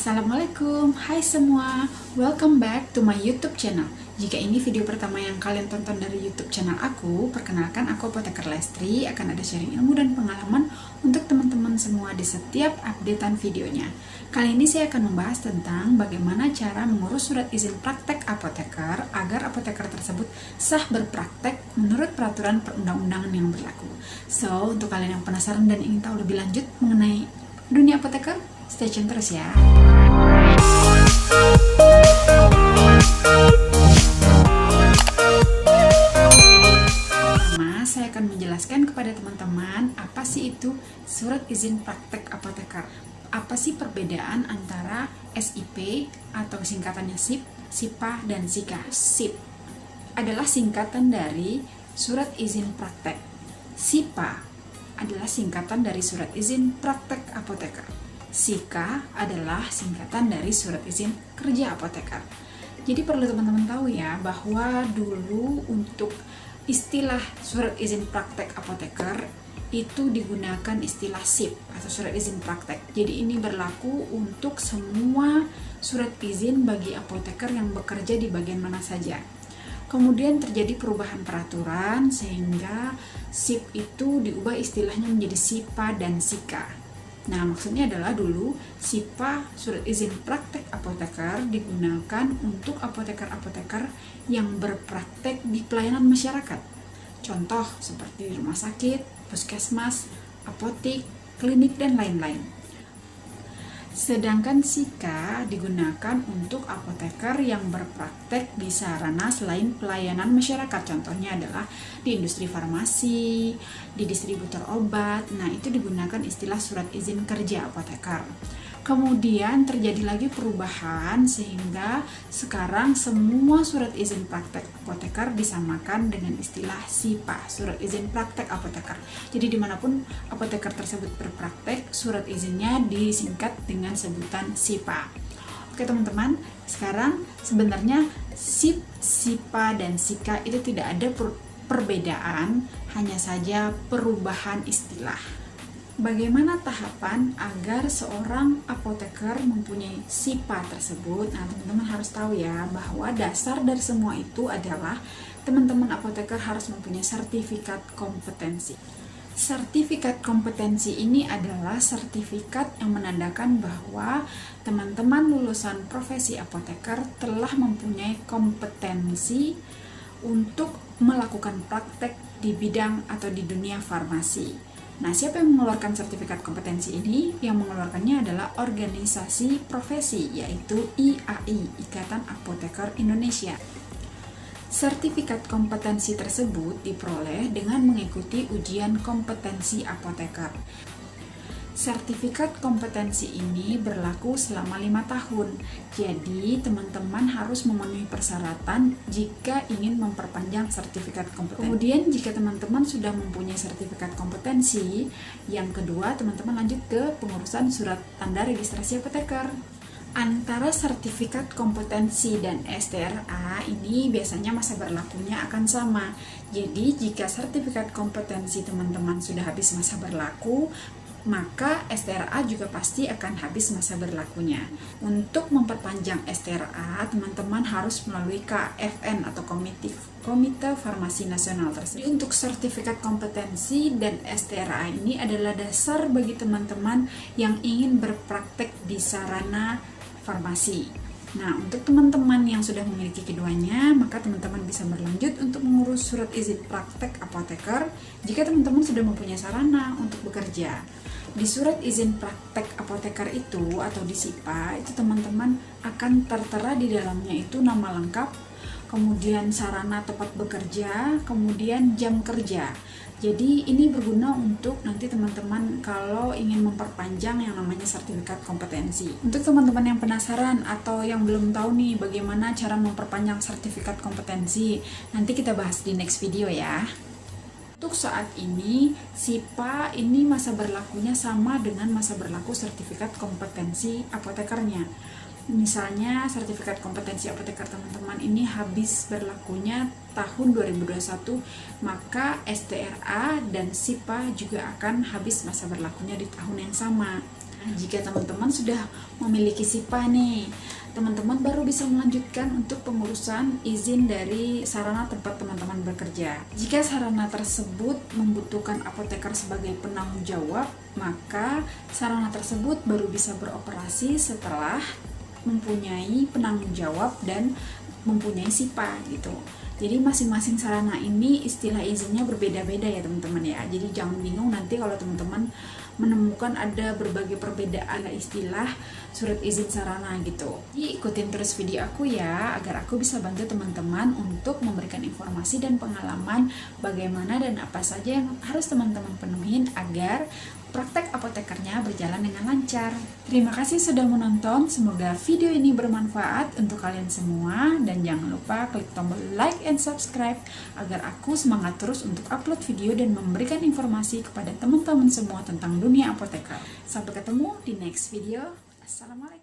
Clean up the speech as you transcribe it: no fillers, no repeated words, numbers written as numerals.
Assalamualaikum, hai semua, welcome back to my YouTube channel. Jika ini video pertama yang kalian tonton dari YouTube channel aku, perkenalkan aku Apoteker Lestri, akan ada sharing ilmu dan pengalaman untuk teman-teman semua di setiap updatean videonya. Kali ini saya akan membahas tentang bagaimana cara mengurus surat izin praktek apoteker agar apoteker tersebut sah berpraktek menurut peraturan perundang-undangan yang berlaku. So, untuk kalian yang penasaran dan ingin tahu lebih lanjut mengenai dunia apoteker, stay tune terus ya. Pertama, saya akan menjelaskan kepada teman-teman apa sih itu surat izin praktek apoteker. Apa sih perbedaan antara SIP atau singkatannya SIP, SIPA, dan SIKA? SIP adalah singkatan dari surat izin praktek. SIPA adalah singkatan dari surat izin praktek apoteker. SIKA adalah singkatan dari surat izin kerja apoteker. Jadi perlu teman-teman tahu ya bahwa dulu untuk istilah surat izin praktek apoteker itu digunakan istilah SIP atau surat izin praktek. Jadi ini berlaku untuk semua surat izin bagi apoteker yang bekerja di bagian mana saja. Kemudian terjadi perubahan peraturan sehingga SIP itu diubah istilahnya menjadi SIPA dan SIKA. Nah, maksudnya adalah dulu SIPA, surat izin praktek apoteker, digunakan untuk apoteker-apoteker yang berpraktek di pelayanan masyarakat. Contoh seperti rumah sakit, puskesmas, apotik, klinik, dan lain-lain. Sedangkan SIKA digunakan untuk apoteker yang berpraktek di sarana selain pelayanan masyarakat. Contohnya adalah di industri farmasi, di distributor obat. Nah, itu digunakan istilah surat izin kerja apoteker. Kemudian terjadi lagi perubahan sehingga sekarang semua surat izin praktek apoteker disamakan dengan istilah SIPA, surat izin praktek apoteker. Jadi dimanapun apoteker tersebut berpraktek, surat izinnya disingkat dengan sebutan SIPA. Oke teman-teman, sekarang sebenarnya SIP, SIPA, dan SIKA itu tidak ada perbedaan, hanya saja perubahan istilah. Bagaimana tahapan agar seorang apoteker mempunyai SIPA tersebut? Nah, teman-teman harus tahu ya bahwa dasar dari semua itu adalah teman-teman apoteker harus mempunyai sertifikat kompetensi. Sertifikat kompetensi ini adalah sertifikat yang menandakan bahwa teman-teman lulusan profesi apoteker telah mempunyai kompetensi untuk melakukan praktek di bidang atau di dunia farmasi. Nah, siapa yang mengeluarkan sertifikat kompetensi ini? Yang mengeluarkannya adalah organisasi profesi, yaitu IAI, Ikatan Apoteker Indonesia. Sertifikat kompetensi tersebut diperoleh dengan mengikuti ujian kompetensi apoteker. Sertifikat kompetensi ini berlaku selama 5 tahun. Jadi, teman-teman harus memenuhi persyaratan jika ingin memperpanjang sertifikat kompetensi. Kemudian, jika teman-teman sudah mempunyai sertifikat kompetensi, yang kedua, teman-teman lanjut ke pengurusan surat tanda registrasi apoteker. Antara sertifikat kompetensi dan STRA ini biasanya masa berlakunya akan sama. Jadi, jika sertifikat kompetensi teman-teman sudah habis masa berlaku, maka STRA juga pasti akan habis masa berlakunya. Untuk memperpanjang STRA, teman-teman harus melalui KFN atau Komite Farmasi Nasional tersebut. Jadi, untuk sertifikat kompetensi dan STRA ini adalah dasar bagi teman-teman yang ingin berpraktek di sarana farmasi. Nah, untuk teman-teman yang sudah memiliki keduanya, maka teman-teman bisa berlanjut untuk mengurus surat izin praktek apoteker jika teman-teman sudah mempunyai sarana untuk bekerja. Di surat izin praktek apoteker itu atau di SIPA itu teman-teman akan tertera di dalamnya itu nama lengkap, kemudian sarana tempat bekerja, kemudian jam kerja. Jadi ini berguna untuk nanti teman-teman kalau ingin memperpanjang yang namanya sertifikat kompetensi. Untuk teman-teman yang penasaran atau yang belum tahu nih bagaimana cara memperpanjang sertifikat kompetensi, nanti kita bahas di next video ya. Untuk saat ini, SIPA ini masa berlakunya sama dengan masa berlaku sertifikat kompetensi apotekernya. Misalnya sertifikat kompetensi apoteker teman-teman ini habis berlakunya tahun 2021, maka STRA dan SIPA juga akan habis masa berlakunya di tahun yang sama. Nah, jika teman-teman sudah memiliki SIPA nih, teman-teman baru bisa melanjutkan untuk pengurusan izin dari sarana tempat teman-teman bekerja. Jika sarana tersebut membutuhkan apoteker sebagai penanggung jawab, maka sarana tersebut baru bisa beroperasi setelah mempunyai penanggung jawab dan mempunyai SIPA gitu. Jadi masing-masing sarana ini istilah izinnya berbeda-beda ya teman-teman ya. Jadi jangan bingung nanti kalau teman-teman menemukan ada berbagai perbedaan istilah surat izin sarana gitu. Jadi ikutin terus video aku ya, agar aku bisa bantu teman-teman untuk memberikan informasi dan pengalaman bagaimana dan apa saja yang harus teman-teman penuhin agar praktek apotekernya berjalan dengan lancar. Terima kasih sudah menonton, semoga video ini bermanfaat untuk kalian semua, dan jangan lupa klik tombol like and subscribe agar aku semangat terus untuk upload video dan memberikan informasi kepada teman-teman semua tentang dunia apoteker. Sampai ketemu di next video. Assalamualaikum.